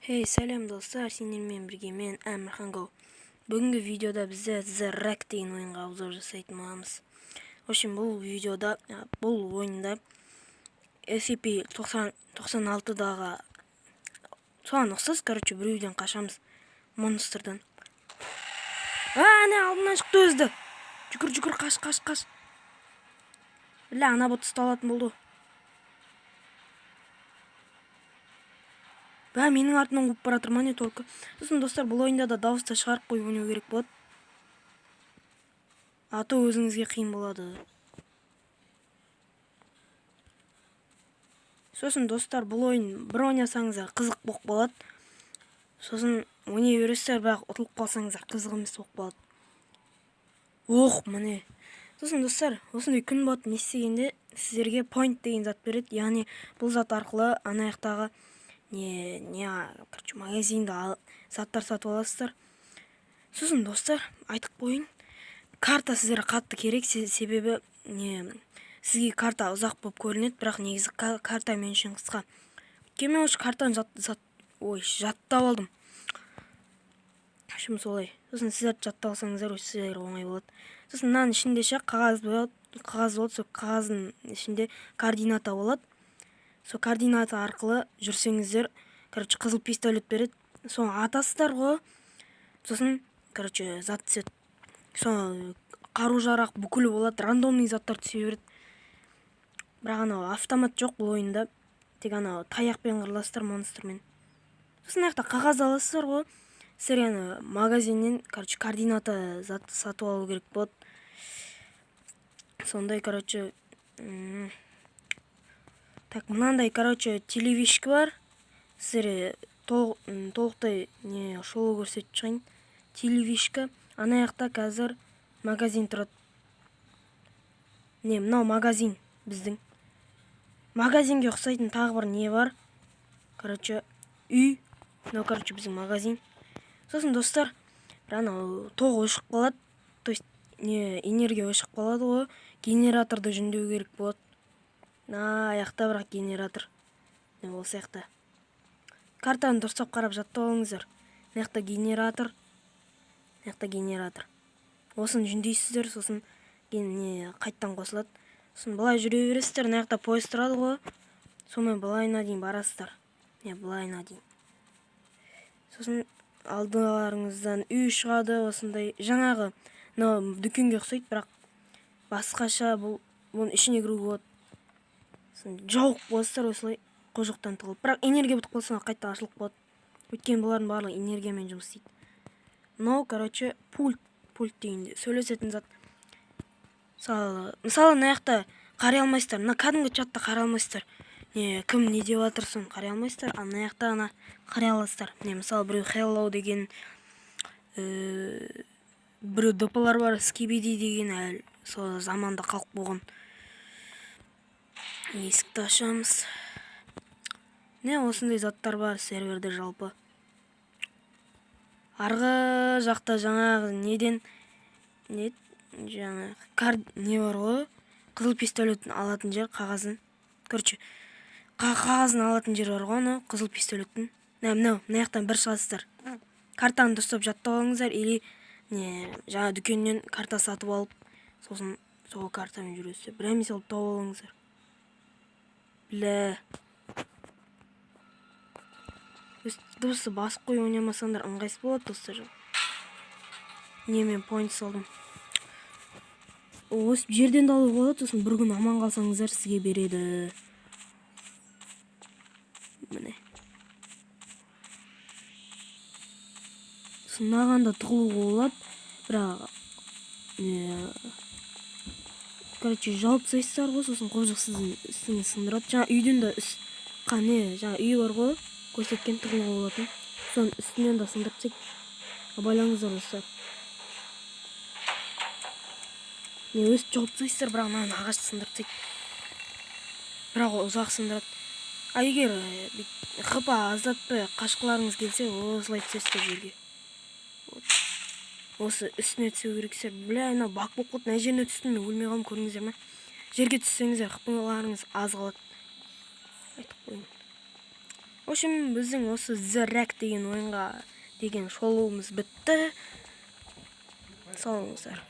Hey, сәлем достар, сендермен бірге мен Әмірхан Гау. Бүгінгі видеода бізде The Rack деген ойынға обзор жасайтын боламыз. В общем, бұл видеода, бұл ойында SCP-96-дағы соған ұқсас, біреуден қашамыз, монстрдан. Не алдынан шықты өзді. Жүгір, қаш. Біле, ана бот ұсталатын болды. Менің артынан қуып баратыр ма не только. Сосын достар, бұл ойында да дауысты шығарып қойып ойнау керек болады. Аты өзіңізге қиын болады. Сосын достар, бұл ойын бір ойнасаңыздар қызық болып болады. Сосын ойнай бересіздер, бірақ ұтылып қалсаңыздар қызық емес болып қалады. Міне. Сосын достар, осындай күн болады не істегенде сіздерге point деген зат береді. Яғни бұл зат арқылы ана жақтағы магазинді заттар сатып аласыздар. Сосын достар, айтып қойын, карта сіздерге қатты керек, себебі сізге карта ұзақ болып көрінеді, бірақ негізі карта мен үшін қысқа. Өйткені мен картаны жаттап алдым. Шым солай. Сосын сіздер жаттап алсаңыздар, сіздер оңай болады. Сосын мынаның ішінде қағаз болады, сол қағаздың ішінде координата болады. Сол координата арқылы жүрсеңіздер, қызыл пистолет береді. Соны атасыздар ғой. Сосын, зат түседі. Соны қару-жарақ бүкілі болады, рандомный заттар түсе береді. Бірақ анау автомат жоқ бұл ойында. Тек анау таяқпен қырыласыздар монстрмен. Сосын аяқта қағаз аласыздар ғой. Сіздер магазиннен, координата затты сатып алу керек болады. Сондай, так, мынандай, телевишка бар. Сіздер толықтай шолу көрсетіп шығайын. Телевишка. Ана жақта қазір магазин тұрады. Мынау магазин біздің. Магазинге ұқсайтын тағы бір не бар. Үй. Мынау, біздің магазин. Сосын достар, тоғы өшіп қалады. То есть, энергия өшіп қалады ғой. Генераторды жөндеу керек болады. Аяқта бірақ генератор. Осы аяқта. Картаны дұрыстап қарап жаттап алыңыздар. Аяқта генератор. Осын жөндейсіздер, сосын қайттан қосылады. Сосын былай жүре бересіздер, аяқта поезд тұрады ғой. Сонымен былайына дейін барасыздар. Былайына дейін. Сосын алдыларыңыздан үй шығады, осындай жаңағы дүкенге ұқсайды, бірақ басқаша бұның ішіне кіруге болады. Жауық боласыздар осылай қожықтан тығылып. Бірақ энергия бітіп қалса қайта ашылып болады. Өйткені бұлардың барлығы энергиямен жұмыс істейді. Мынау, пульт дегенде сөйлесетін зат. Мысалы, аяқта қарай алмайсыздар. Кәдімгі чатта қарай алмайсыздар. Кім не деп жатыр соны қарай алмайсыздар. Ана аяқта қарай аласыздар. Мысалы, біреу hello деген, біреу допалар бар, скибиди деген сол заманда қалып болған. Есікті ашамыз. Осындай заттар бар серверде жалпы. Арғы жақта жаңағы неден не бар ғой, қызыл пистолеттің алатын жер, қағазын. Қағазын алатын жер бар ғой, қызыл пистолеттің. Мына жақтан бір шығасыздар. Картаны дұрыстап жаттап алыңыздар, или жаңа дүкеннен карта сатып алып, сосын сол картамен жүресіздер. Бір емес алып тауып алыңыздар. Дұрысы басып қой ойнамасаңдар ыңғайсыз болады достар. Мен point салдым. Осы жерден де алуға болады, сосын бір күн аман қалсаңыздар сізге береді. Міне. Сынағанда тұғылуға болады, бірақ жауып сайсыздар ғой, сосын қожық сіздің үстіңе сындырады. Жаңа үйден де жаңа үй бар ғой, көрсеткен тұғылуға болатын. Соның үстінен де сындырып сек. Абайлаңыздар достар. Өз жауып сайсыздар, бірақ маған ағашты сындырып сек. Бірақ ұзақ сындырады. Егер қыпа аздатпай қашқыларыңыз келсе, осылай түсесіздер жерге. Осы үстіне түсу керексіздер. Бак болып қалды. Мына жеріне түстім, өлмей қалым, көріңіздер ме? Жерге түссеңіздер, қыпаларыңыз аз қалады. Айтып қойын. В общем, біздің осы зірәк деген ойынға деген шолуымыз бітті. Сау болыңыздар.